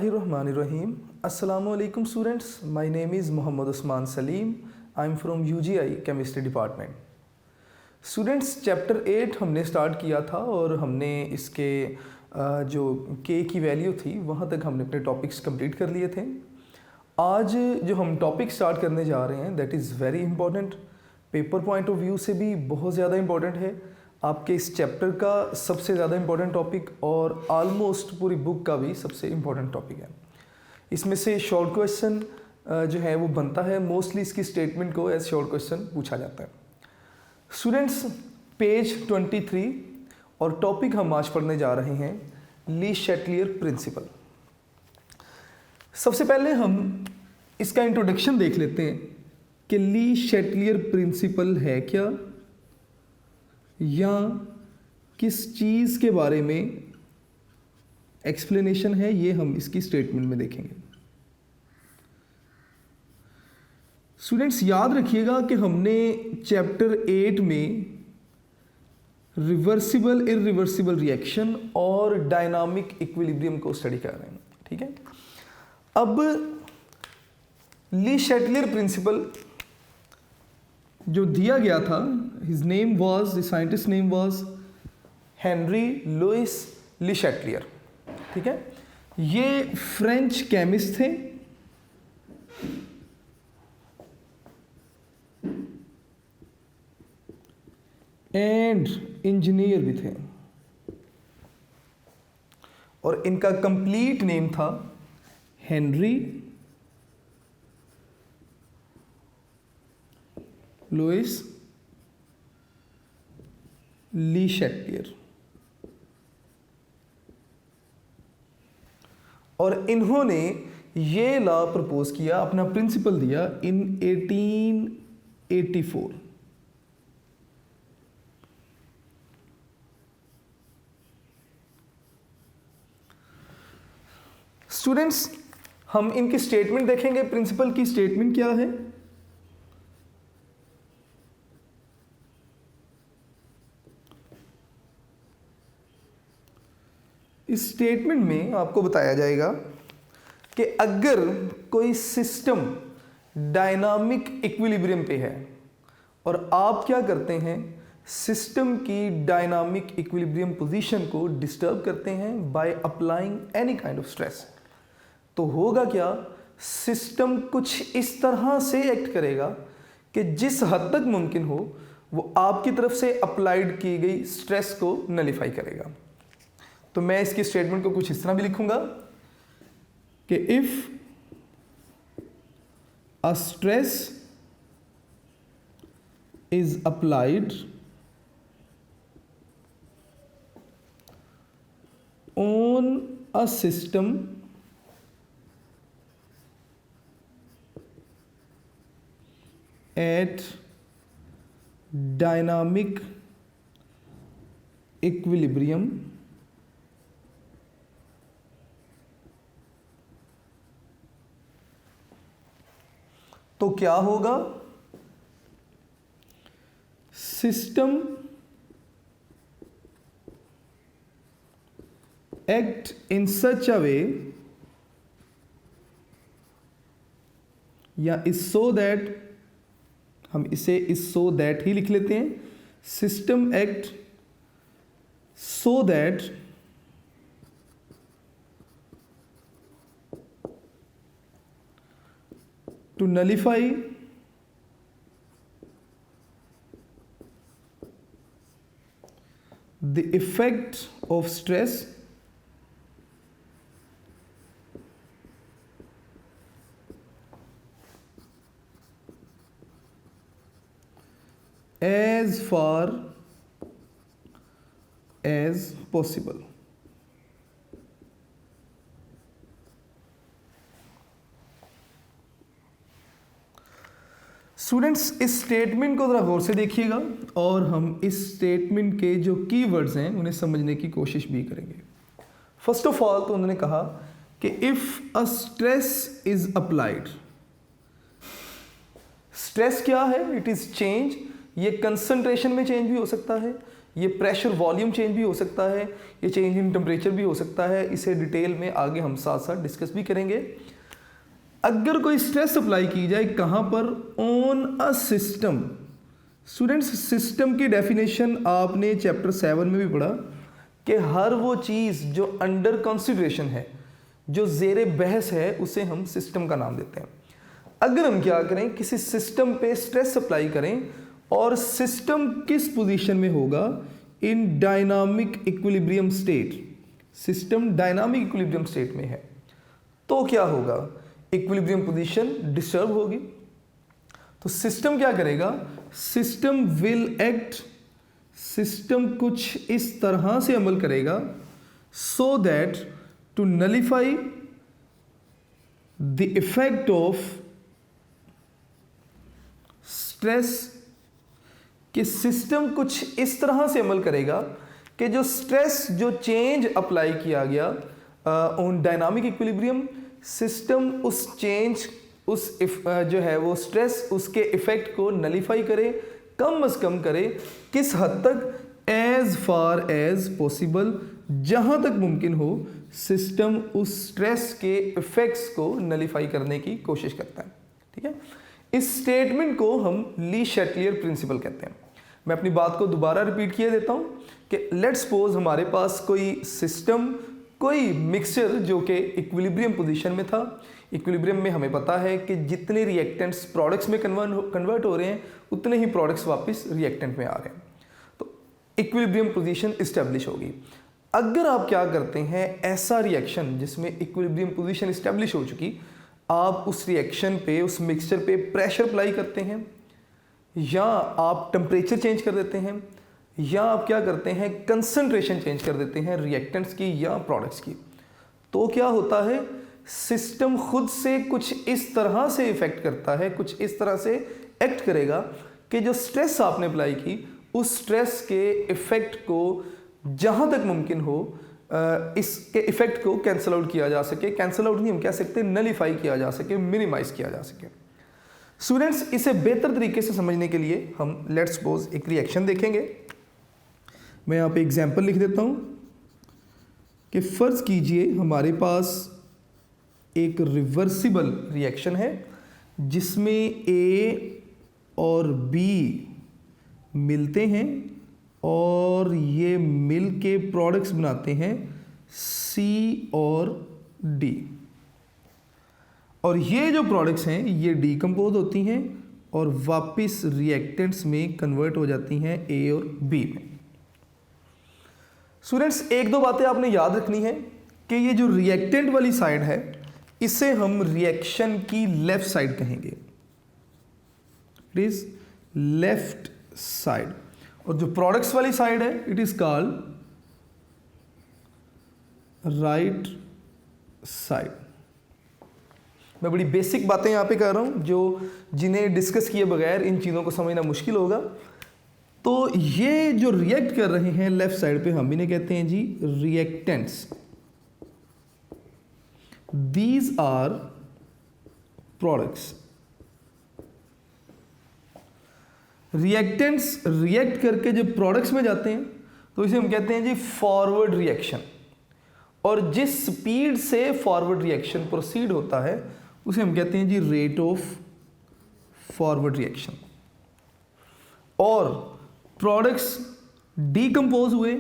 Bismillahirrahmanirrahim. Assalamualaikum students. My name is Muhammad Usman Salim. I am from UGI Chemistry Department. Students chapter 8 हमने start किया था और हमने इसके जो के की वैल्यू थी वहाँ तक हमने अपने टॉपिक्स कंप्लीट कर लिए थे। आज जो हम टॉपिक स्टार्ट करने जा रहे हैं that is very important, paper point of view से भी बहुत ज़्यादा इंपॉर्टेंट है, आपके इस चैप्टर का सबसे ज़्यादा इंपॉर्टेंट टॉपिक और ऑलमोस्ट पूरी बुक का भी सबसे इंपॉर्टेंट टॉपिक है। इसमें से शॉर्ट क्वेश्चन जो है वो बनता है, मोस्टली इसकी स्टेटमेंट को एज शॉर्ट क्वेश्चन पूछा जाता है। स्टूडेंट्स पेज 23 और टॉपिक हम आज पढ़ने जा रहे हैं ली शैटलियर प्रिंसिपल। सबसे पहले हम इसका इंट्रोडक्शन देख लेते हैं कि ली शैटलियर प्रिंसिपल है क्या या किस चीज़ के बारे में एक्सप्लेनेशन है, ये हम इसकी स्टेटमेंट में देखेंगे। स्टूडेंट्स याद रखिएगा कि हमने चैप्टर 8 में रिवर्सिबल इरिवर्सिबल रिएक्शन और डायनामिक इक्विलिब्रियम को स्टडी कर रहे हैं, ठीक है। अब ली शैटलियर प्रिंसिपल जो दिया गया था, his name was, the scientist name was Henry Louis Le Chatelier, ठीक है। ये फ्रेंच केमिस्ट थे एंड इंजीनियर भी थे और इनका कंप्लीट नेम था हेनरी लुइस ली शैटलियर। और इन्होंने ये लॉ प्रपोज किया, अपना प्रिंसिपल दिया इन 1884। स्टूडेंट्स हम इनकी स्टेटमेंट देखेंगे, प्रिंसिपल की स्टेटमेंट क्या है। इस स्टेटमेंट में आपको बताया जाएगा कि अगर कोई सिस्टम डायनामिक इक्विलिब्रियम पे है और आप क्या करते हैं, सिस्टम की डायनामिक इक्विलिब्रियम पोजीशन को डिस्टर्ब करते हैं by applying any kind of stress, तो होगा क्या, सिस्टम कुछ इस तरह से एक्ट करेगा कि जिस हद तक मुमकिन हो वो आपकी तरफ से अप्लाइड की गई स्ट्रेस को नलिफाई करेगा। तो मैं इसकी स्टेटमेंट को कुछ इस तरह भी लिखूंगा कि if a stress is applied on a system eight dynamic equilibrium तो क्या होगा, सिस्टम एक्ट इन सच अ वे या इज सो दैट, हम इसे इज सो दैट ही लिख लेते हैं, system act so that to nullify the effect of stress as far as possible। Students इस स्टेटमेंट को ज़रा गौर से देखिएगा और हम इस स्टेटमेंट के जो कीवर्ड्स हैं उन्हें समझने की कोशिश भी करेंगे। फर्स्ट ऑफ ऑल तो उन्होंने कहा कि if a stress is applied, stress क्या है, इट इज़ चेंज, ये कंसंट्रेशन में चेंज भी हो सकता है, ये प्रेशर वॉल्यूम चेंज भी हो सकता है, ये चेंज इन टेम्परेचर भी हो सकता है। इसे डिटेल में आगे हम साथ साथ डिस्कस भी करेंगे। अगर कोई स्ट्रेस अप्लाई की जाए कहाँ पर, on a system. Students, system की डेफिनेशन आपने चैप्टर 7 में भी पढ़ा कि हर वो चीज़ जो अंडर कंसिडरेशन है, जो ज़ेरे बहस है, उसे हम सिस्टम का नाम देते हैं। अगर हम क्या करें, किसी सिस्टम पे स्ट्रेस अप्लाई करें और सिस्टम किस पोजीशन में होगा, इन dynamic equilibrium state, system dynamic equilibrium state में है, तो क्या होगा, इक्विलिब्रियम पोजीशन डिस्टर्ब होगी। तो सिस्टम क्या करेगा, सिस्टम विल एक्ट, सिस्टम कुछ इस तरह से अमल करेगा, so that to nullify the effect of stress, कि सिस्टम कुछ इस तरह से अमल करेगा कि जो स्ट्रेस, जो चेंज अप्लाई किया गया ऑन डायनामिक इक्विलिब्रियम, सिस्टम उस चेंज, उस जो है वो स्ट्रेस, उसके इफेक्ट को नलीफाई करे, कम से कम करे। किस हद तक, एज फार एज पॉसिबल, जहां तक मुमकिन हो सिस्टम उस स्ट्रेस के इफेक्ट्स को नलीफाई करने की कोशिश करता है। ठीक है, इस स्टेटमेंट को हम ली शैटलियर प्रिंसिपल कहते हैं। मैं अपनी बात को दोबारा रिपीट किए देता हूं कि लेट्स सपोज हमारे पास कोई सिस्टम, कोई मिक्सचर जो कि इक्विलिब्रियम पोजीशन में था। इक्विलिब्रियम में हमें पता है कि जितने रिएक्टेंट्स प्रोडक्ट्स में कन्वर्ट हो रहे हैं, उतने ही प्रोडक्ट्स वापस रिएक्टेंट में आ रहे हैं, तो इक्विलिब्रियम पोजीशन इस्टेब्लिश होगी। अगर आप क्या करते हैं, ऐसा रिएक्शन जिसमें इक्विलिब्रियम पोजीशन इस्टेब्लिश हो चुकी, आप उस रिएक्शन पे, उस मिक्सचर पे प्रेशर अप्लाई करते हैं, या आप टेम्परेचर चेंज कर देते हैं, या आप क्या करते हैं, कंसंट्रेशन चेंज कर देते हैं रिएक्टेंट्स की या प्रोडक्ट्स की, तो क्या होता है, सिस्टम खुद से कुछ इस तरह से इफेक्ट करता है, कुछ इस तरह से एक्ट करेगा कि जो स्ट्रेस आपने अप्लाई की, उस स्ट्रेस के इफेक्ट को जहां तक मुमकिन हो इसके इफेक्ट को कैंसिल आउट किया जा सके। कैंसिल आउट नहीं हम कह सकते, नलीफाई किया जा सके, मिनिमाइज किया जा सके। स्टूडेंट्स, इसे बेहतर तरीके से समझने के लिए हम लेट्स सपोज एक रिएक्शन देखेंगे। मैं यहाँ पे एग्जांपल लिख देता हूँ कि फ़र्ज़ कीजिए हमारे पास एक रिवर्सिबल रिएक्शन है जिसमें ए और बी मिलते हैं और ये मिल के प्रोडक्ट्स बनाते हैं सी और डी, और ये जो प्रोडक्ट्स हैं ये डीकम्पोज होती हैं और वापस रिएक्टेंट्स में कन्वर्ट हो जाती हैं ए और बी में। स्टूडेंट्स, एक दो बातें आपने याद रखनी है कि ये जो रिएक्टेंट वाली साइड है, इसे हम रिएक्शन की लेफ्ट साइड कहेंगे, इट इज लेफ्ट साइड, और जो प्रोडक्ट्स वाली साइड है it is called right side. मैं बड़ी बेसिक बातें यहां पे कर रहा हूं, जो जिन्हें डिस्कस किए बगैर इन चीज़ों को समझना मुश्किल होगा। तो ये जो रिएक्ट कर रहे हैं लेफ्ट साइड पे, हम इन्हें कहते हैं जी reactants. These are products. Reactants react करके जब प्रोडक्ट्स में जाते हैं तो इसे हम कहते हैं जी फॉरवर्ड रिएक्शन, और जिस स्पीड से फॉरवर्ड रिएक्शन प्रोसीड होता है उसे हम कहते हैं जी रेट ऑफ फॉरवर्ड रिएक्शन। और प्रोडक्ट्स डीकम्पोज हुए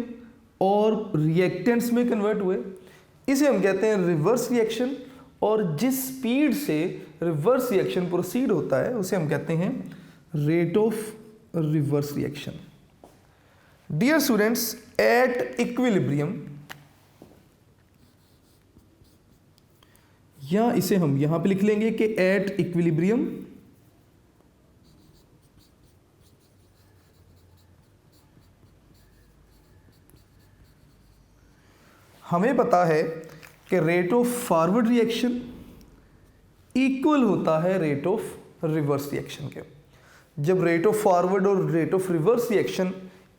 और रिएक्टेंट्स में कन्वर्ट हुए, इसे हम कहते हैं रिवर्स रिएक्शन, और जिस स्पीड से रिवर्स रिएक्शन प्रोसीड होता है उसे हम कहते हैं rate of reverse reaction. Dear students, at equilibrium, या इसे हम यहां पे लिख लेंगे कि एट इक्विलिब्रियम हमें पता है कि rate of forward reaction equal होता है रेट ऑफ रिवर्स रिएक्शन के। जब रेट ऑफ फॉरवर्ड और rate of reverse reaction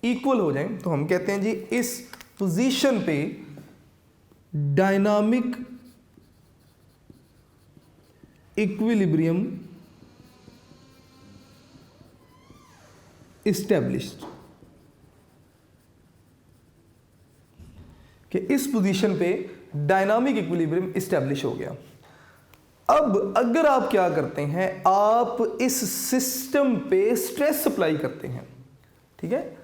equal हो जाए तो हम कहते हैं जी इस पोजीशन पे डायनामिक इक्विलिब्रियम इस्टेब्लिश्ड। कि इस पोजीशन पे डायनामिक इक्विलिब्रियम इस्टेब्लिश हो गया। अब अगर आप क्या करते हैं, आप इस सिस्टम पे स्ट्रेस सप्लाई करते हैं, ठीक है,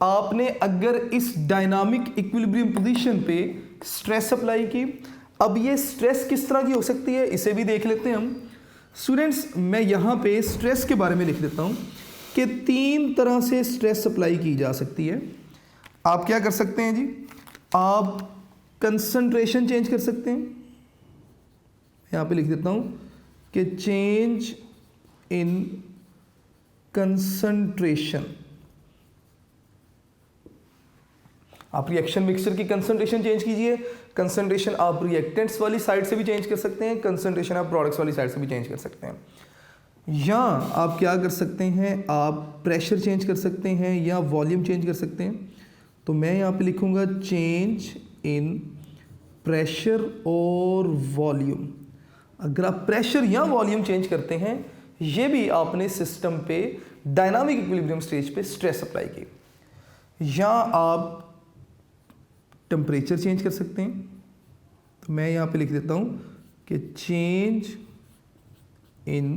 आपने अगर इस डायनामिक इक्विलिब्रियम पोजीशन पे स्ट्रेस सप्लाई की, अब ये स्ट्रेस किस तरह की हो सकती है इसे भी देख लेते हैं हम। स्टूडेंट्स, मैं यहाँ पे स्ट्रेस के बारे में लिख देता हूँ कि 3 तरह से स्ट्रेस सप्लाई की जा सकती है। आप क्या कर सकते हैं जी, आप कंसंट्रेशन चेंज कर सकते हैं। यहाँ पे लिख देता हूँ कि चेंज इन कंसंट्रेशन। आप रिएक्शन मिक्सचर की कंसंट्रेशन चेंज कीजिए। कंसंट्रेशन आप रिएक्टेंट्स वाली साइड से भी चेंज कर सकते हैं, कंसंट्रेशन आप प्रोडक्ट्स वाली साइड से भी चेंज कर सकते हैं। या आप क्या कर सकते हैं, आप प्रेशर चेंज कर सकते हैं या वॉल्यूम चेंज कर सकते हैं। तो मैं यहाँ पे लिखूँगा चेंज इन प्रेशर और वॉल्यूम। अगर आप प्रेशर या वॉल्यूम चेंज करते हैं, ये भी आपने सिस्टम पे डायनामिक इक्विलिब्रियम स्टेज पे स्ट्रेस अप्लाई की। या आप टेम्परेचर चेंज कर सकते हैं। तो मैं यहाँ पे लिख देता हूँ कि चेंज इन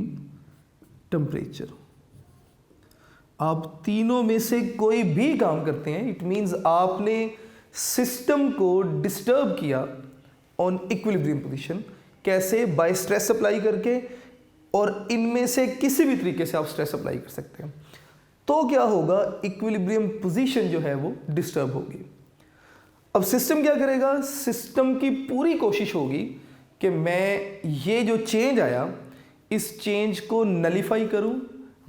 टेम्परेचर। आप तीनों में से कोई भी काम करते हैं, इट मीन्स आपने सिस्टम को डिस्टर्ब किया ऑन इक्विलिब्रियम पोजीशन। कैसे? बाय स्ट्रेस अप्लाई करके, और इनमें से किसी भी तरीके से आप स्ट्रेस अप्लाई कर सकते हैं। तो क्या होगा, इक्विलिब्रियम पोजीशन जो है वो डिस्टर्ब होगी। अब सिस्टम क्या करेगा, सिस्टम की पूरी कोशिश होगी कि मैं ये जो चेंज आया, इस चेंज को नलीफाई करूं,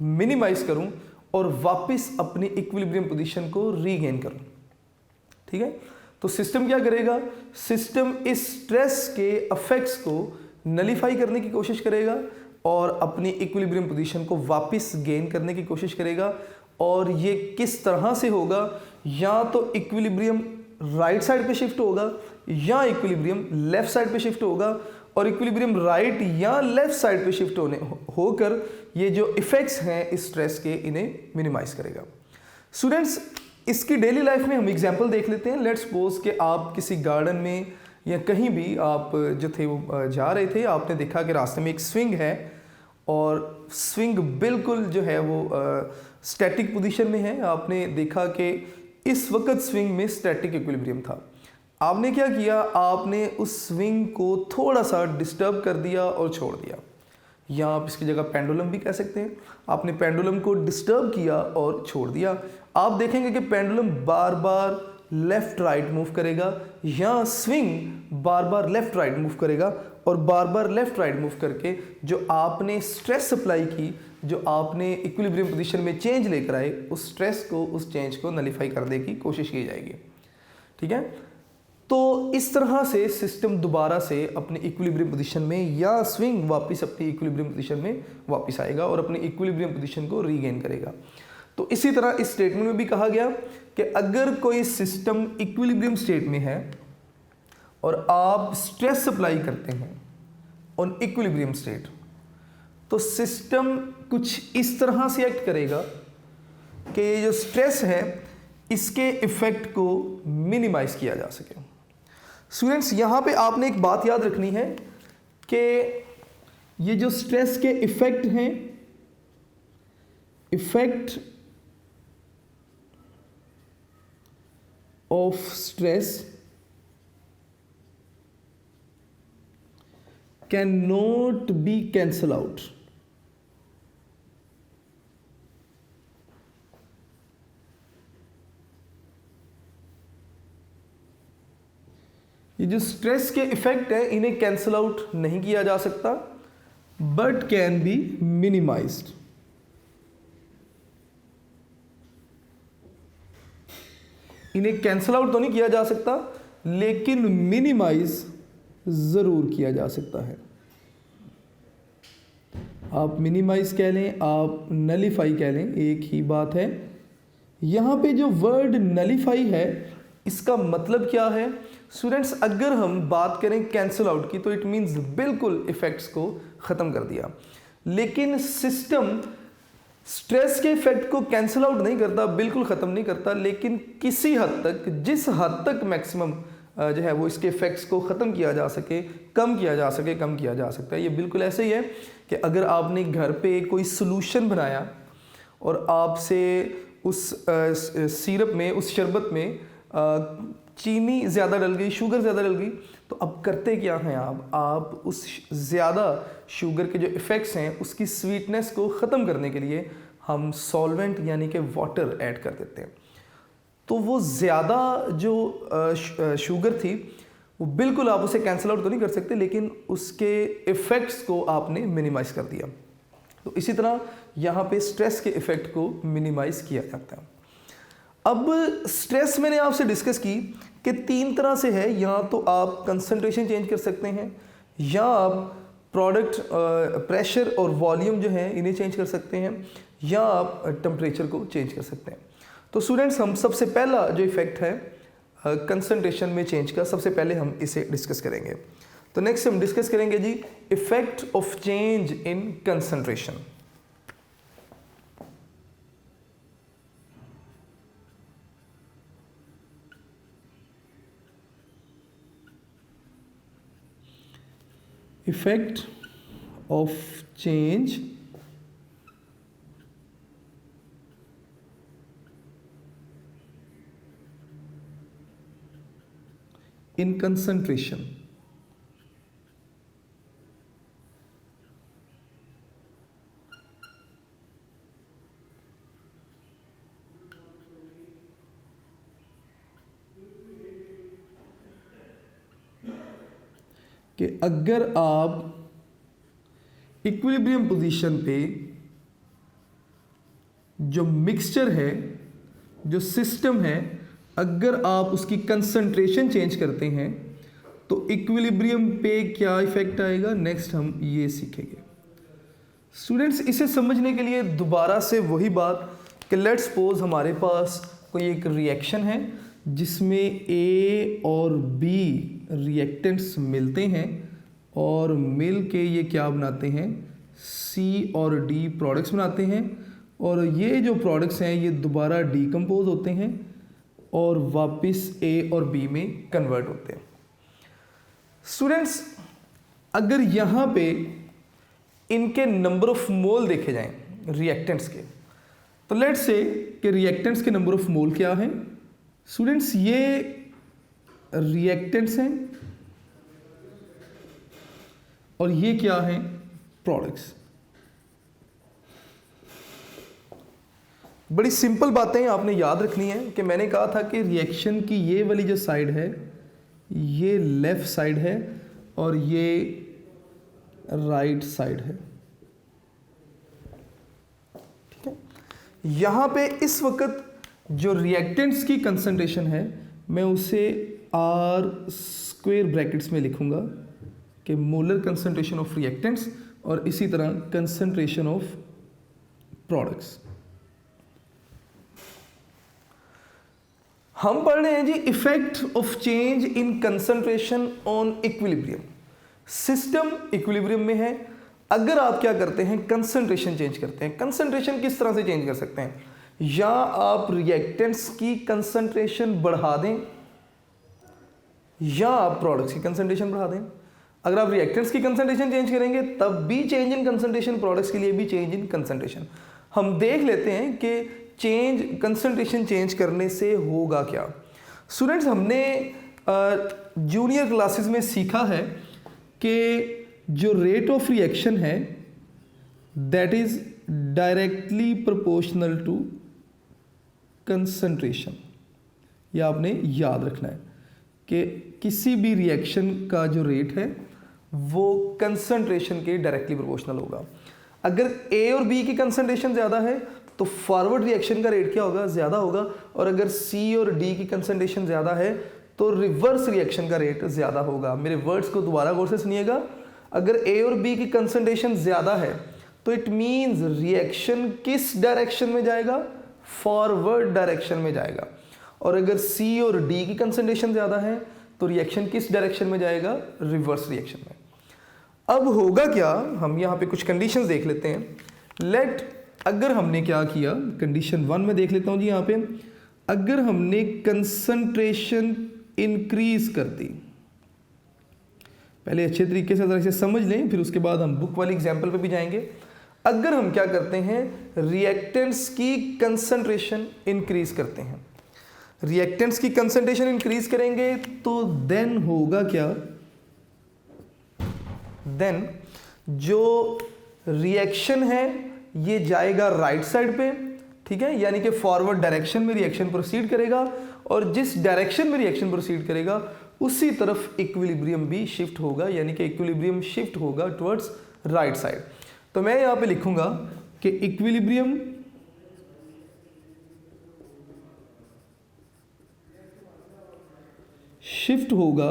मिनिमाइज करूं और वापस अपनी इक्विलिब्रियम पोजीशन को रीगेन करूं। ठीक है, तो सिस्टम क्या करेगा, सिस्टम इस स्ट्रेस के इफेक्ट्स को नलीफाई करने की कोशिश करेगा और अपनी इक्विलिब्रियम पोजीशन को वापस गेन करने की कोशिश करेगा। और ये किस तरह से होगा, या तो इक्विलिब्रियम राइट साइड पे शिफ्ट होगा या इक्विलिब्रियम लेफ्ट साइड पे शिफ्ट होगा, और इक्विलिब्रियम राइट या लेफ्ट साइड पे शिफ्ट होकर ये जो इफेक्ट्स हैं इस स्ट्रेस के, इन्हें मिनिमाइज करेगा। स्टूडेंट्स, इसकी डेली लाइफ में हम एग्जांपल देख लेते हैं। लेट्स सपोज कि आप किसी गार्डन में या कहीं भी आप जो थे वो जा रहे थे, आपने देखा कि रास्ते में एक स्विंग है और स्विंग बिल्कुल जो है वो स्टैटिक पोजीशन में है। आपने देखा कि इस वक्त स्विंग में स्टैटिक इक्विलिब्रियम था। आपने क्या किया, आपने उस स्विंग को थोड़ा सा डिस्टर्ब कर दिया और छोड़ दिया, या आप इसकी जगह पेंडुलम भी कह सकते हैं। आपने पेंडुलम को डिस्टर्ब किया और छोड़ दिया। आप देखेंगे कि पेंडुलम बार बार लेफ्ट राइट मूव करेगा, या स्विंग बार बार लेफ्ट राइट मूव करेगा, और बार बार लेफ्ट राइट मूव करके जो आपने स्ट्रेस सप्लाई की, जो आपने इक्विलिब्रियम पोजीशन में चेंज लेकर आए, उस स्ट्रेस को, उस चेंज को नलीफाई करने की कोशिश की जाएगी। ठीक है, तो इस तरह से सिस्टम दोबारा से अपने इक्विलिब्रियम पोजीशन में, या स्विंग वापस अपनी इक्विलिब्रियम पोजीशन में वापस आएगा और अपनी इक्विलिब्रियम पोजीशन को रीगेन करेगा। तो इसी तरह इस स्टेटमेंट में भी कहा गया कि अगर कोई सिस्टम इक्विलिब्रियम स्टेट में है और आप स्ट्रेस सप्लाई करते हैं ऑन इक्विलिब्रियम स्टेट, तो सिस्टम कुछ इस तरह से एक्ट करेगा कि ये जो स्ट्रेस है इसके इफेक्ट को मिनिमाइज किया जा सके। स्टूडेंट्स, यहाँ पे आपने एक बात याद रखनी है कि ये जो स्ट्रेस के इफेक्ट हैं, effect of stress can not be cancel out. ये जो स्ट्रेस के इफेक्ट है इन्हें कैंसल आउट नहीं किया जा सकता, बट कैन बी मिनिमाइज्ड। इन्हें कैंसल आउट तो नहीं किया जा सकता, लेकिन मिनिमाइज जरूर किया जा सकता है। आप मिनिमाइज कह लें, आप नलीफाई कह लें, एक ही बात है। यहां पे जो वर्ड नलीफाई है इसका मतलब क्या है स्टूडेंट्स, अगर हम बात करें कैंसिल आउट की, तो इट मीन्स बिल्कुल इफेक्ट्स को ख़त्म कर दिया। लेकिन सिस्टम स्ट्रेस के इफेक्ट को कैंसिल आउट नहीं करता, बिल्कुल ख़त्म नहीं करता, लेकिन किसी हद तक, जिस हद तक मैक्सिमम जो है वो इसके इफ़ेक्ट्स को ख़त्म किया जा सके, कम किया जा सकता है। ये बिल्कुल ऐसे ही है कि अगर आपने घर पे कोई सोल्यूशन बनाया और आपसे उस सिरप में, उस शरबत में चीनी ज़्यादा डल गई, शुगर ज़्यादा डल गई, तो अब करते क्या हैं आप उस ज़्यादा शुगर के जो इफ़ेक्ट्स हैं उसकी स्वीटनेस को ख़त्म करने के लिए हम सॉल्वेंट यानी कि वाटर ऐड कर देते हैं। तो वो ज़्यादा जो शुगर थी वो बिल्कुल आप उसे कैंसिल आउट तो नहीं कर सकते, लेकिन उसके इफ़ेक्ट्स को आपने मिनिमाइज़ कर दिया। तो इसी तरह यहाँ पे स्ट्रेस के इफ़ेक्ट को मिनिमाइज़ किया जाता है। अब स्ट्रेस मैंने आपसे डिस्कस की कि 3 तरह से है, या तो आप कंसंट्रेशन चेंज कर सकते हैं, या आप प्रोडक्ट प्रेशर और वॉल्यूम जो है इन्हें चेंज कर सकते हैं, या आप टेम्परेचर को चेंज कर सकते हैं। तो स्टूडेंट्स, हम सबसे पहला जो इफ़ेक्ट है कंसंट्रेशन में चेंज का, सबसे पहले हम इसे डिस्कस करेंगे। तो नेक्स्ट हम डिस्कस करेंगे जी effect of change in concentration. Effect of change in concentration. कि अगर आप इक्विलिब्रियम पोजीशन पे जो मिक्सचर है, जो सिस्टम है, अगर आप उसकी कंसंट्रेशन चेंज करते हैं तो इक्विलिब्रियम पे क्या इफेक्ट आएगा, नेक्स्ट हम ये सीखेंगे। स्टूडेंट्स, इसे समझने के लिए दोबारा से वही बात कि लेट्स सपोज हमारे पास कोई एक रिएक्शन है जिसमें ए और बी रिएक्टेंट्स मिलते हैं और मिल के ये क्या बनाते हैं, सी और डी प्रोडक्ट्स बनाते हैं, और ये जो प्रोडक्ट्स हैं ये दोबारा डीकम्पोज होते हैं और वापस ए और बी में कन्वर्ट होते हैं। स्टूडेंट्स, अगर यहाँ पे इनके नंबर ऑफ मोल देखे जाएं रिएक्टेंट्स के, तो लेट्स से कि रिएक्टेंट्स के नंबर ऑफ मोल क्या हैं। स्टूडेंट्स, ये रिएक्टेंट्स हैं और ये क्या हैं, प्रोडक्ट्स। बड़ी सिंपल बातें आपने याद रखनी है कि मैंने कहा था कि रिएक्शन की ये वाली जो साइड है ये लेफ्ट साइड है और ये राइट साइड है, ठीक है। यहाँ पे इस वक्त जो रिएक्टेंट्स की कंसंट्रेशन है मैं उसे आर स्क्वायर ब्रैकेट्स में लिखूंगा कि मोलर कंसंट्रेशन ऑफ रिएक्टेंट्स, और इसी तरह कंसंट्रेशन ऑफ प्रोडक्ट्स। हम पढ़ रहे हैं जी effect of change in concentration on equilibrium. System equilibrium में है, अगर आप क्या करते हैं, कंसंट्रेशन चेंज करते हैं। कंसंट्रेशन किस तरह से चेंज कर सकते हैं, या आप रिएक्टेंट्स की कंसंट्रेशन बढ़ा दें या आप प्रोडक्ट्स की कंसंट्रेशन बढ़ा दें। अगर आप रिएक्टेंट्स की कंसंट्रेशन चेंज करेंगे तब भी चेंज इन कंसंट्रेशन, प्रोडक्ट्स के लिए भी चेंज इन कंसंट्रेशन। हम देख लेते हैं कि चेंज कंसंट्रेशन चेंज करने से होगा क्या। स्टूडेंट्स, हमने जूनियर क्लासेस में सीखा है कि जो रेट ऑफ रिएक्शन है that is directly proportional to concentration. यह आपने याद रखना है कि किसी भी रिएक्शन का जो रेट है वो कंसंट्रेशन के डायरेक्टली प्रोपोर्शनल होगा। अगर ए और बी की कंसंट्रेशन ज़्यादा है तो फॉरवर्ड रिएक्शन का रेट क्या होगा, ज़्यादा होगा, और अगर सी और डी की कंसंट्रेशन ज़्यादा है तो रिवर्स रिएक्शन का रेट ज़्यादा होगा। मेरे वर्ड्स को दोबारा गौर से सुनिएगा। अगर ए और बी की कंसंट्रेशन ज़्यादा है तो इट मीन्स रिएक्शन किस डायरेक्शन में जाएगा, फॉरवर्ड डायरेक्शन में जाएगा। और अगर सी और डी की कंसंट्रेशन ज़्यादा है तो रिएक्शन किस डायरेक्शन में जाएगा, रिवर्स रिएक्शन में। अब होगा क्या, हम यहाँ पे कुछ कंडीशंस देख लेते हैं। लेट, अगर हमने क्या किया, कंडीशन 1 में देख लेता हूँ जी। यहाँ पे अगर हमने कंसंट्रेशन इंक्रीज कर दी। पहले अच्छे तरीके से इसे समझ लें, फिर उसके बाद हम बुक वाली एग्जाम्पल पे भी जाएंगे। अगर हम क्या करते हैं, रिएक्टेंट्स की कंसंट्रेशन इंक्रीज करते हैं, रिएक्टेंट्स की कंसंट्रेशन इंक्रीज करेंगे तो देन होगा क्या, देन जो रिएक्शन है ये जाएगा राइट साइड पे, ठीक है, यानी कि फॉरवर्ड डायरेक्शन में रिएक्शन प्रोसीड करेगा, और जिस डायरेक्शन में रिएक्शन प्रोसीड करेगा उसी तरफ इक्विलिब्रियम भी शिफ्ट होगा, यानी कि इक्विलिब्रियम शिफ्ट होगा टुवर्ड्स राइट साइड। तो मैं यहां पे लिखूंगा कि इक्विलिब्रियम शिफ्ट होगा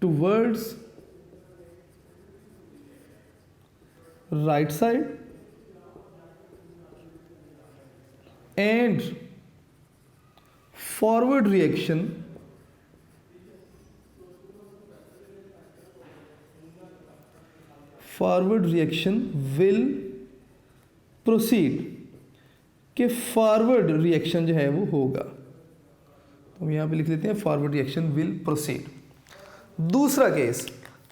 towards right side and forward reaction will proceed, कि फॉरवर्ड रिएक्शन जो है वो होगा, तो हम यहां पे लिख लेते हैं फॉरवर्ड रिएक्शन विल प्रोसीड। दूसरा केस,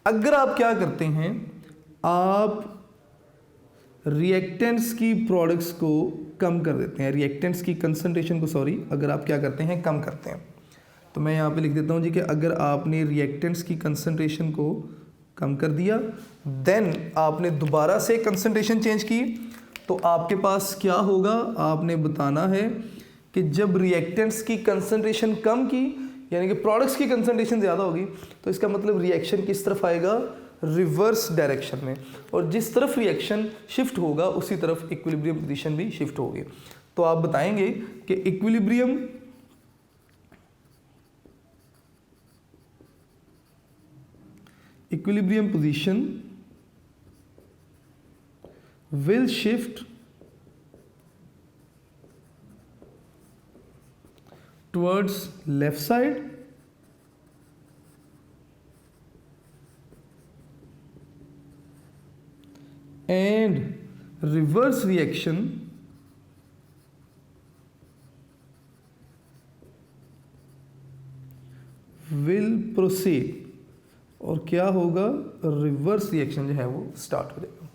अगर आप क्या करते हैं, आप रिएक्टेंट्स की प्रोडक्ट्स को कम कर देते हैं, रिएक्टेंट्स की कंसंट्रेशन को, सॉरी, अगर आप क्या करते हैं, कम करते हैं, तो मैं यहाँ पे लिख देता हूँ जी कि अगर आपने रिएक्टेंट्स की कंसंट्रेशन को कम कर दिया, देन आपने दोबारा से कंसंट्रेशन चेंज की, तो आपके पास क्या होगा, आपने बताना है कि जब रिएक्टेंट्स की कंसंट्रेशन कम की, यानी कि प्रोडक्ट्स की कंसंट्रेशन ज़्यादा होगी, तो इसका मतलब रिएक्शन किस तरफ आएगा, रिवर्स डायरेक्शन में, और जिस तरफ रिएक्शन शिफ्ट होगा उसी तरफ इक्विलिब्रियम पोजीशन भी शिफ्ट होगी। तो आप बताएंगे कि equilibrium position will shift towards left side and reverse reaction will proceed, और क्या होगा, रिवर्स रिएक्शन जो है वो स्टार्ट हो जाएगा।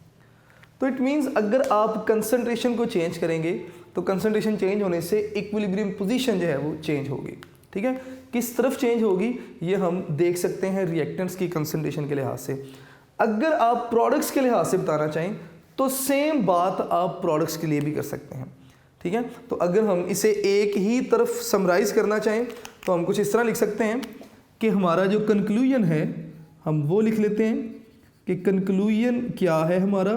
तो इट मीन्स अगर आप कंसंट्रेशन को चेंज करेंगे तो कंसंट्रेशन चेंज होने से इक्विलिब्रियम पोजीशन जो है वो चेंज होगी, ठीक है। किस तरफ चेंज होगी ये हम देख सकते हैं रिएक्टेंट्स की कंसंट्रेशन के लिहाज से। अगर आप प्रोडक्ट्स के लिहाज से बताना चाहें तो सेम बात आप प्रोडक्ट्स के लिए भी कर सकते हैं, ठीक है। तो अगर हम इसे एक ही तरफ समराइज करना चाहें तो हम कुछ इस तरह लिख सकते हैं कि हमारा जो कंक्लूजन है हम वो लिख लेते हैं कि कंक्लूजन क्या है हमारा,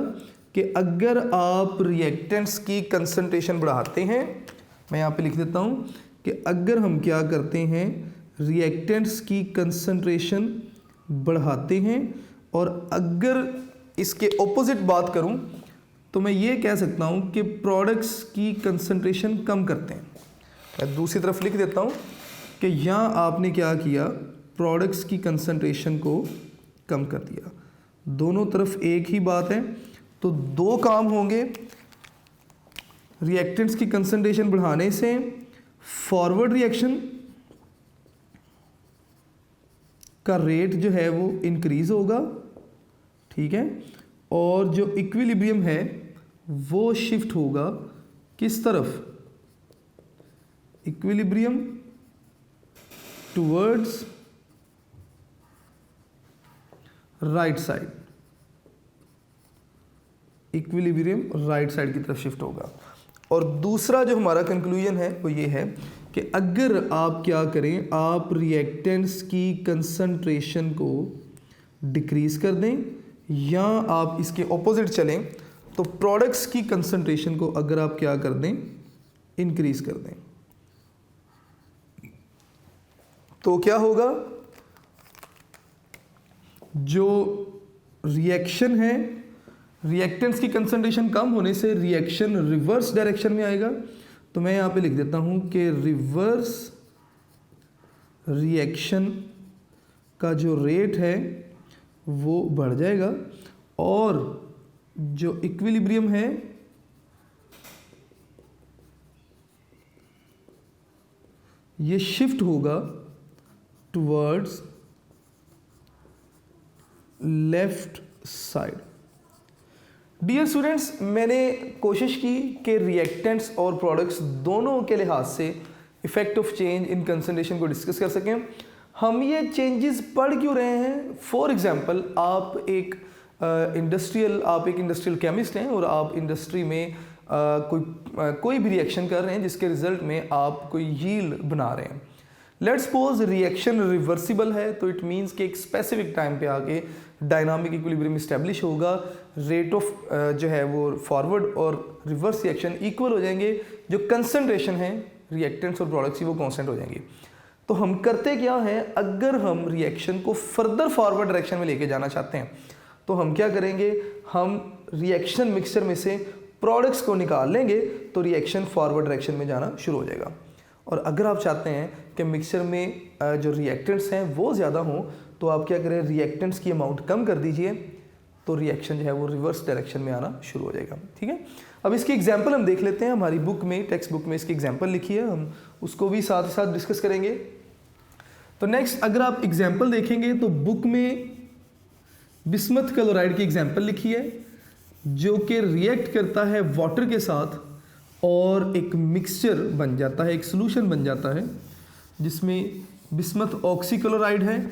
कि अगर आप रिएक्टेंट्स की कंसंट्रेशन बढ़ाते हैं, मैं यहाँ पे लिख देता हूँ कि अगर हम क्या करते हैं, रिएक्टेंट्स की कंसंट्रेशन बढ़ाते हैं, और अगर इसके ऑपोजिट बात करूं तो मैं ये कह सकता हूं कि प्रोडक्ट्स की कंसंट्रेशन कम करते हैं। मैं दूसरी तरफ लिख देता हूं कि यहाँ आपने क्या किया, प्रोडक्ट्स की कंसंट्रेशन को कम कर दिया। दोनों तरफ एक ही बात है, तो दो काम होंगे, रिएक्टेंट्स की कंसंट्रेशन बढ़ाने से फॉरवर्ड रिएक्शन का रेट जो है वो इंक्रीज होगा, ठीक है, और जो इक्विलिब्रियम है वो शिफ्ट होगा किस तरफ, equilibrium towards right side, equilibrium right side की तरफ शिफ्ट होगा। और दूसरा जो हमारा कंक्लूजन है वो ये है कि अगर आप क्या करें, आप रिएक्टेंट्स की कंसंट्रेशन को डिक्रीज कर दें या आप इसके ऑपोजिट चलें, तो प्रोडक्ट्स की कंसंट्रेशन को अगर आप क्या कर दें, इंक्रीज कर दें, तो क्या होगा, जो रिएक्शन है, रिएक्टेंट्स की कंसंट्रेशन कम होने से रिएक्शन रिवर्स डायरेक्शन में आएगा। तो मैं यहाँ पे लिख देता हूँ कि रिवर्स रिएक्शन का जो रेट है वो बढ़ जाएगा, और जो इक्विलिब्रियम है ये शिफ्ट होगा towards left side. Dear students, मैंने कोशिश की कि रिएक्टेंट्स और प्रोडक्ट्स दोनों के लिहाज से effect of change in concentration को डिस्कस कर सकें। हम ये चेंजेस पढ़ क्यों रहे हैं? फॉर एग्जांपल, आप एक इंडस्ट्रियल केमिस्ट हैं और आप इंडस्ट्री में कोई भी रिएक्शन कर रहे हैं जिसके रिजल्ट में आप कोई यील्ड बना रहे हैं। लेट्स सपोज रिएक्शन रिवर्सिबल है, तो इट मीन्स कि एक स्पेसिफिक टाइम पे आके डायनामिक इक्विलिब्रियम इस्टेब्लिश होगा, रेट ऑफ जो है वो फॉरवर्ड और रिवर्स रिएक्शन इक्वल हो जाएंगे, जो कंसंट्रेशन है रिएक्टेंट्स और प्रोडक्ट्स की वो कांस्टेंट हो जाएंगी। तो हम करते क्या हैं, अगर हम रिएक्शन को फर्दर फॉरवर्ड डायरेक्शन में लेके जाना चाहते हैं तो हम क्या करेंगे, हम रिएक्शन मिक्सचर में से प्रोडक्ट्स को निकाल लेंगे तो रिएक्शन फॉरवर्ड डायरेक्शन में जाना शुरू हो जाएगा। और अगर आप चाहते हैं कि मिक्सचर में जो रिएक्टेंट्स हैं वो ज़्यादा हों तो आप क्या करें, रिएक्टेंट्स की अमाउंट कम कर दीजिए, तो रिएक्शन जो है वो रिवर्स डायरेक्शन में आना शुरू हो जाएगा। ठीक है, अब इसकी एग्जांपल हम देख लेते हैं। हमारी बुक में, टेक्स्ट बुक में इसकी एग्जांपल लिखी है, हम उसको भी साथ ही साथ डिस्कस करेंगे। तो नेक्स्ट, अगर आप एग्जांपल देखेंगे तो बुक में बिस्मथ क्लोराइड की एग्जांपल लिखी है जो कि रिएक्ट करता है वाटर के साथ और एक मिक्सचर बन जाता है, एक सोल्यूशन बन जाता है जिसमें बिस्मथ ऑक्सीक्लोराइड है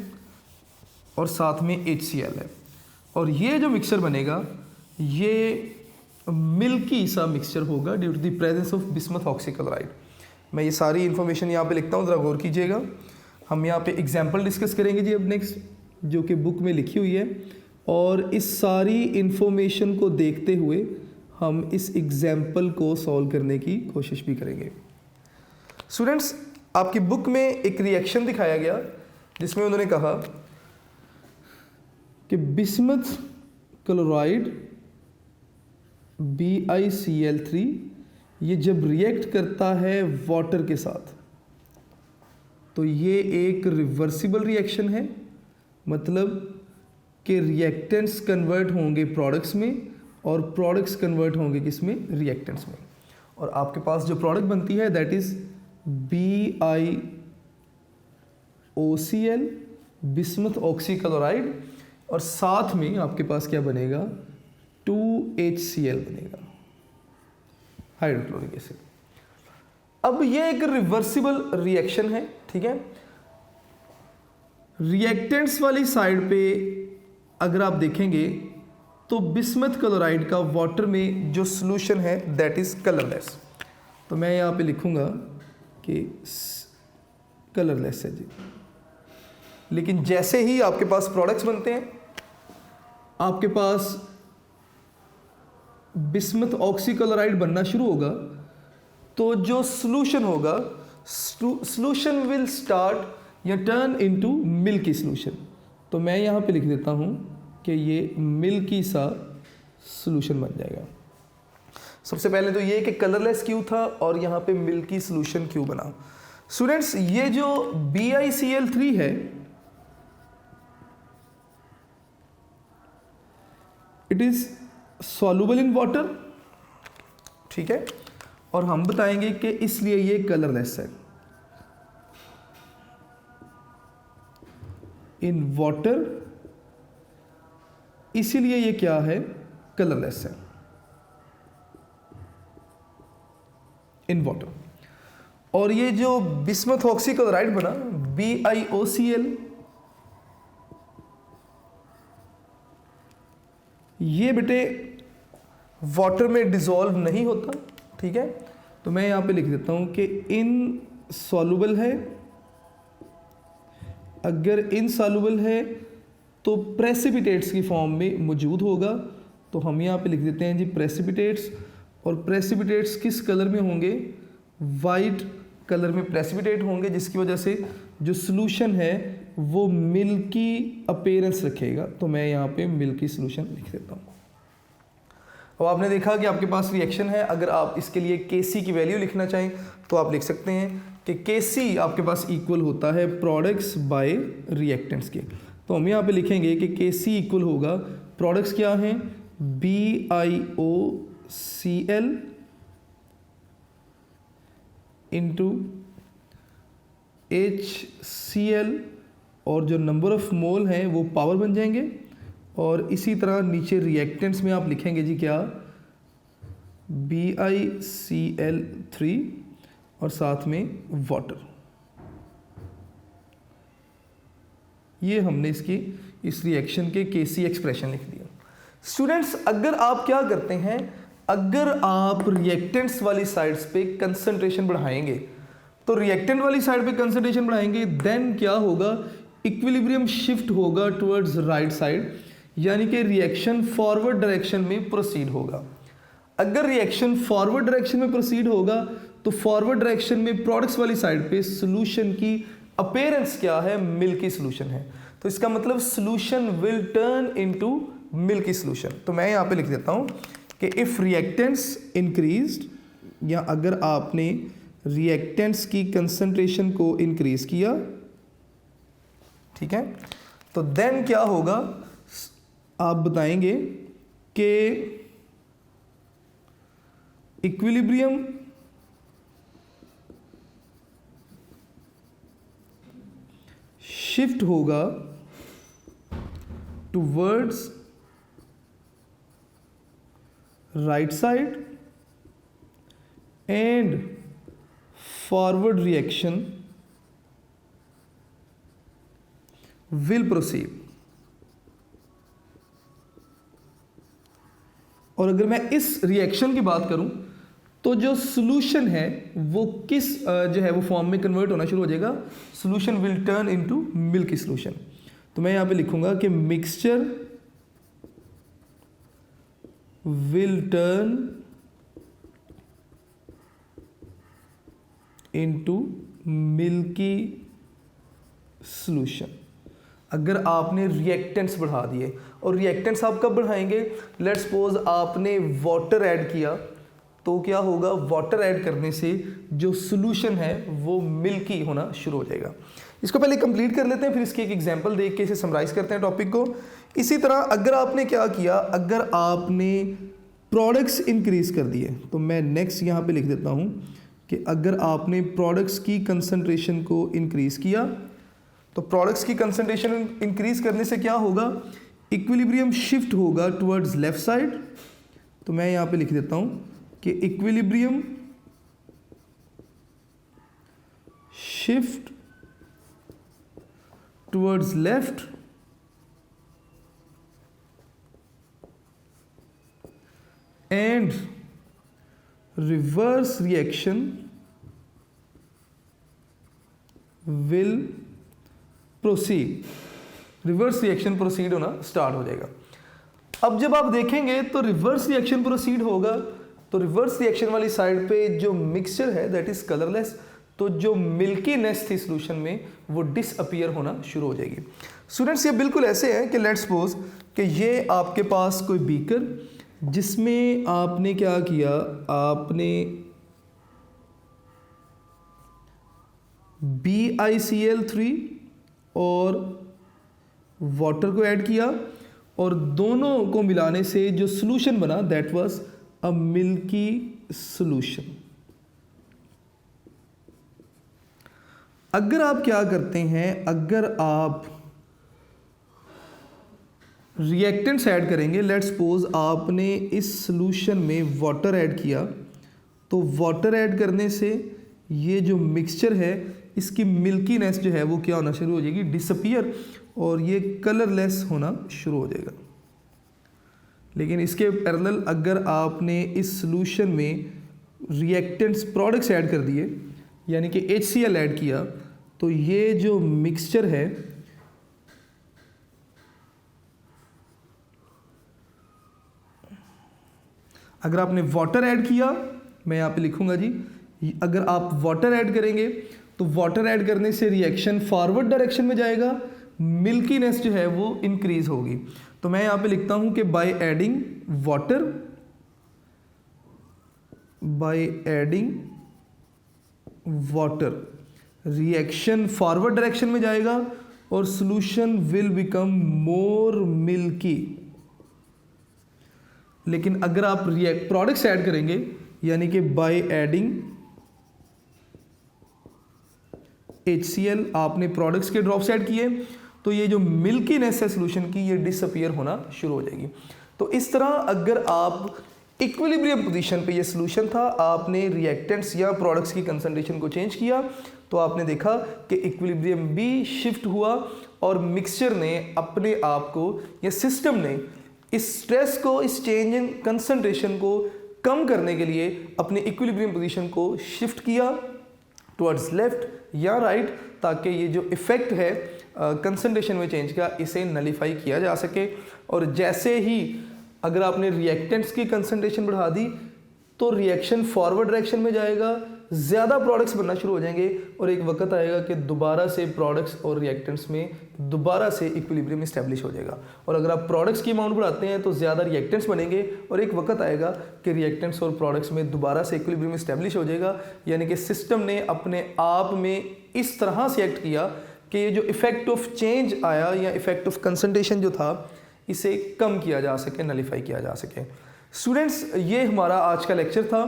और साथ में HCl है। और ये जो मिक्सचर बनेगा ये मिल्की सा मिक्सचर होगा due to the presence of bismuth oxychloride. मैं ये सारी इन्फॉर्मेशन यहाँ पे लिखता हूँ, ज़रा गौर कीजिएगा। हम यहाँ पे एग्जांपल डिस्कस करेंगे जी अब नेक्स्ट, जो कि बुक में लिखी हुई है, और इस सारी इन्फॉर्मेशन को देखते हुए हम इस एग्जाम्पल को सॉल्व करने की कोशिश भी करेंगे। स्टूडेंट्स, आपकी बुक में एक रिएक्शन दिखाया गया जिसमें उन्होंने कहा कि बिस्मथ क्लोराइड BiCl3 ये जब रिएक्ट करता है वाटर के साथ तो ये एक रिवर्सिबल रिएक्शन है, मतलब कि रिएक्टेंट्स कन्वर्ट होंगे प्रोडक्ट्स में और प्रोडक्ट्स कन्वर्ट होंगे किसमें, रिएक्टेंट्स में। और आपके पास जो प्रोडक्ट बनती है that is BiOCl bismuth oxychloride, और साथ में आपके पास क्या बनेगा, 2HCl बनेगा, हाइड्रोक्लोरिक एसिड। अब ये एक रिवर्सिबल रिएक्शन है, ठीक है। रिएक्टेंट्स वाली साइड पे अगर आप देखेंगे तो बिस्मथ क्लोराइड का वाटर में जो सॉल्यूशन है दैट इज कलरलेस। तो मैं यहाँ पे लिखूँगा कि कलरलेस है जी। लेकिन जैसे ही आपके पास प्रोडक्ट्स बनते हैं, आपके पास बिस्मथ ऑक्सीक्लोराइड बनना शुरू होगा, तो जो सॉल्यूशन होगा, सॉल्यूशन विल स्टार्ट या टर्न इनटू मिल्की सॉल्यूशन। तो मैं यहाँ पे लिख देता हूँ कि ये मिल्की सा सॉल्यूशन बन जाएगा। सबसे पहले तो ये कि कलरलेस क्यों था और यहाँ पे मिल्की सॉल्यूशन क्यों बना। स्टूडेंट्स, ये जो BiCl3 है, it is soluble in water, ठीक है, और हम बताएंगे कि इसलिए ये कलरलेस है। इन वाटर, इसीलिए ये क्या है, कलरलेस है इन वाटर। और ये जो बिस्मथ ऑक्सीक्लोराइड बना BiOCl, ये बेटे वाटर में डिसॉल्व नहीं होता, ठीक है। तो मैं यहाँ पे लिख देता हूँ कि इनसॉल्युबल है। अगर इनसॉल्युबल है तो प्रेसिपिटेट्स की फॉर्म में मौजूद होगा। तो हम यहाँ पे लिख देते हैं जी प्रेसिपिटेट्स। और प्रेसिपिटेट्स किस कलर में होंगे, वाइट कलर में प्रेसिपिटेट होंगे, जिसकी वजह से जो सॉल्यूशन है वो मिल्की अपीयरेंस रखेगा। तो मैं यहाँ पे मिल्की सॉल्यूशन लिख देता हूँ। अब आपने देखा कि आपके पास रिएक्शन है। अगर आप इसके लिए Kc की वैल्यू लिखना चाहें तो आप लिख सकते हैं कि Kc आपके पास इक्वल होता है प्रोडक्ट्स बाय रिएक्टेंट्स के। तो हम यहाँ पे लिखेंगे कि Kc इक्वल होगा, प्रोडक्ट्स क्या हैं, BiOCl इंटू HCl और जो नंबर ऑफ मोल हैं वो पावर बन जाएंगे। और इसी तरह नीचे रिएक्टेंट्स में आप लिखेंगे जी क्या, BiCl3 और साथ में वाटर। ये हमने इस रिएक्शन के Kc एक्सप्रेशन लिख दिया। स्टूडेंट्स, अगर आप क्या करते हैं, अगर आप रिएक्टेंट्स वाली साइड्स पे कंसंट्रेशन बढ़ाएंगे, तो रिएक्टेंट वाली साइड पे कंसंट्रेशन बढ़ाएंगे, देन क्या होगा, इक्विलिब्रियम शिफ्ट होगा टुवर्ड्स राइट साइड, यानी कि रिएक्शन फॉरवर्ड डायरेक्शन में प्रोसीड होगा। अगर रिएक्शन फॉरवर्ड डायरेक्शन में प्रोसीड होगा तो फॉरवर्ड डायरेक्शन में प्रोडक्ट्स वाली साइड पे सॉल्यूशन की अपीयरेंस क्या है, मिल्की सॉल्यूशन है। तो इसका मतलब solution will turn into milky solution. तो मैं यहाँ पे लिख देता हूँ कि इफ रिएक्टेंट्स इंक्रीज्ड, या अगर आपने रिएक्टेंट्स की कंसंट्रेशन को इंक्रीज किया, ठीक है, तो देन क्या होगा, आप बताएंगे कि इक्विलिब्रियम शिफ्ट होगा towards right side and forward reaction will proceed. और अगर मैं इस रिएक्शन की बात करूं तो जो सॉल्यूशन है वो किस जो है वो फॉर्म में कन्वर्ट होना शुरू हो जाएगा, solution will turn into milky solution. तो मैं यहां पे लिखूंगा कि mixture will turn into milky solution. अगर आपने रिएक्टेंट्स बढ़ा दिए, और रिएक्टेंट्स आप कब बढ़ाएंगे, लेट्स सपोज आपने वाटर ऐड किया, तो क्या होगा, वाटर ऐड करने से जो सॉल्यूशन है वो मिल्की होना शुरू हो जाएगा। इसको पहले कंप्लीट कर लेते हैं, फिर इसकी एक एग्जांपल देख के इसे समराइज करते हैं टॉपिक को। इसी तरह अगर आपने क्या किया, अगर आपने प्रोडक्ट्स इंक्रीज कर दिए, तो मैं नेक्स्ट यहाँ पे लिख देता हूँ कि अगर आपने प्रोडक्ट्स की कंसंट्रेशन को इंक्रीज किया, तो प्रोडक्ट्स की कंसंट्रेशन इंक्रीज करने से क्या होगा, इक्विलिब्रियम शिफ्ट होगा टुवर्ड्स लेफ्ट साइड। तो मैं यहाँ पे लिख देता हूँ कि equilibrium shift towards left and reverse reaction will proceed. Reverse reaction proceed होना स्टार्ट हो जाएगा। अब जब आप देखेंगे तो रिवर्स रिएक्शन प्रोसीड होगा, तो रिवर्स रिएक्शन वाली साइड पे जो मिक्सचर है दैट इज कलरलेस, तो जो मिल्कीनेस थी सॉल्यूशन में वो डिसअपीयर होना शुरू हो जाएगी। स्टूडेंट्स, ये बिल्कुल ऐसे है कि लेट्स सपोज कि ये आपके पास कोई बीकर, जिसमें आपने क्या किया, आपने BiCl3 और वाटर को ऐड किया, और दोनों को मिलाने से जो सॉल्यूशन बना that was a milky solution. अगर आप क्या करते हैं, अगर आप रिएक्टेंट्स ऐड करेंगे, लेट्स सपोज आपने इस सॉल्यूशन में वाटर ऐड किया, तो वाटर ऐड करने से ये जो मिक्सचर है इसकी मिल्कीनेस जो है वो क्या होना शुरू हो जाएगी, डिसअपीयर, और ये कलरलेस होना शुरू हो जाएगा। लेकिन इसके पैरेलल अगर आपने इस सॉल्यूशन में रिएक्टेंट्स प्रोडक्ट्स ऐड कर दिए, यानी कि HCl ऐड किया, तो ये जो मिक्सचर है अगर आपने वाटर ऐड किया, मैं यहाँ पे लिखूंगा जी, अगर आप वाटर ऐड करेंगे तो वाटर ऐड करने से रिएक्शन फॉरवर्ड डायरेक्शन में जाएगा, मिल्कीनेस जो है वो इंक्रीज होगी। तो मैं यहाँ पे लिखता हूँ कि by adding water reaction forward direction में जाएगा और solution will become more milky. लेकिन अगर आप प्रोडक्ट्स ऐड करेंगे, यानी कि बाय एडिंग HCl, आपने प्रोडक्ट्स के ड्रॉप्स ऐड किए तो ये जो मिल्कीनेस है सोल्यूशन की ये डिसअपियर होना शुरू हो जाएगी। तो इस तरह अगर आप इक्विलिब्रियम पोजीशन पे ये सोल्यूशन था, आपने रिएक्टेंट्स या प्रोडक्ट्स की कंसंट्रेशन को चेंज किया तो आपने देखा कि इक्विलिब्रियम भी शिफ्ट हुआ और मिक्सचर ने अपने आप को या सिस्टम ने इस स्ट्रेस को, इस चेंज इन कंसंट्रेशन को कम करने के लिए अपने इक्विलिब्रियम पोजीशन को शिफ्ट किया टुवर्ड्स लेफ्ट या राइट, ताकि ये जो इफ़ेक्ट है कंसंट्रेशन में चेंज का, इसे नलीफाई किया जा सके। और जैसे ही अगर आपने रिएक्टेंट्स की कंसंट्रेशन बढ़ा दी तो रिएक्शन फॉरवर्ड डायरेक्शन में जाएगा, ज़्यादा प्रोडक्ट्स बनना शुरू हो जाएंगे और एक वक्त आएगा कि दोबारा से प्रोडक्ट्स और रिएक्टेंट्स में दोबारा से इक्विलिब्रियम इस्टेब्लिश हो जाएगा। और अगर आप प्रोडक्ट्स की अमाउंट बढ़ाते हैं तो ज़्यादा रिएक्टेंट्स बनेंगे और एक वक्त आएगा कि रिएक्टेंट्स और प्रोडक्ट्स में दोबारा से इक्विलिब्रियम इस्टेब्लिश हो जाएगा। यानी कि सिस्टम ने अपने आप में इस तरह से एक्ट किया कि ये जो इफ़ेक्ट ऑफ चेंज आया या इफ़ेक्ट ऑफ कंसंट्रेशन जो था, इसे कम किया जा सके, नलीफाई किया जा सके। स्टूडेंट्स, ये हमारा आज का लेक्चर था।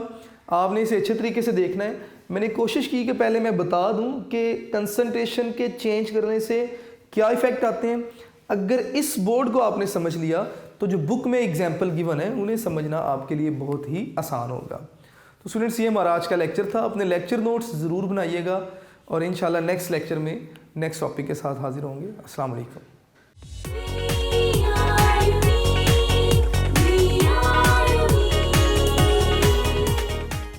आपने इसे अच्छे तरीके से देखना है। मैंने कोशिश की कि पहले मैं बता दूं कि कंसंट्रेशन के चेंज करने से क्या इफ़ेक्ट आते हैं। अगर इस बोर्ड को आपने समझ लिया तो जो बुक में एग्जाम्पल गिवन है उन्हें समझना आपके लिए बहुत ही आसान होगा। तो स्टूडेंट्स, ये हमारा आज का लेक्चर था। अपने लेक्चर नोट्स ज़रूर बनाइएगा और इंशाल्लाह नेक्स्ट लेक्चर में नेक्स्ट टॉपिक के साथ हाजिर होंगे। अस्सलाम वालेकुम।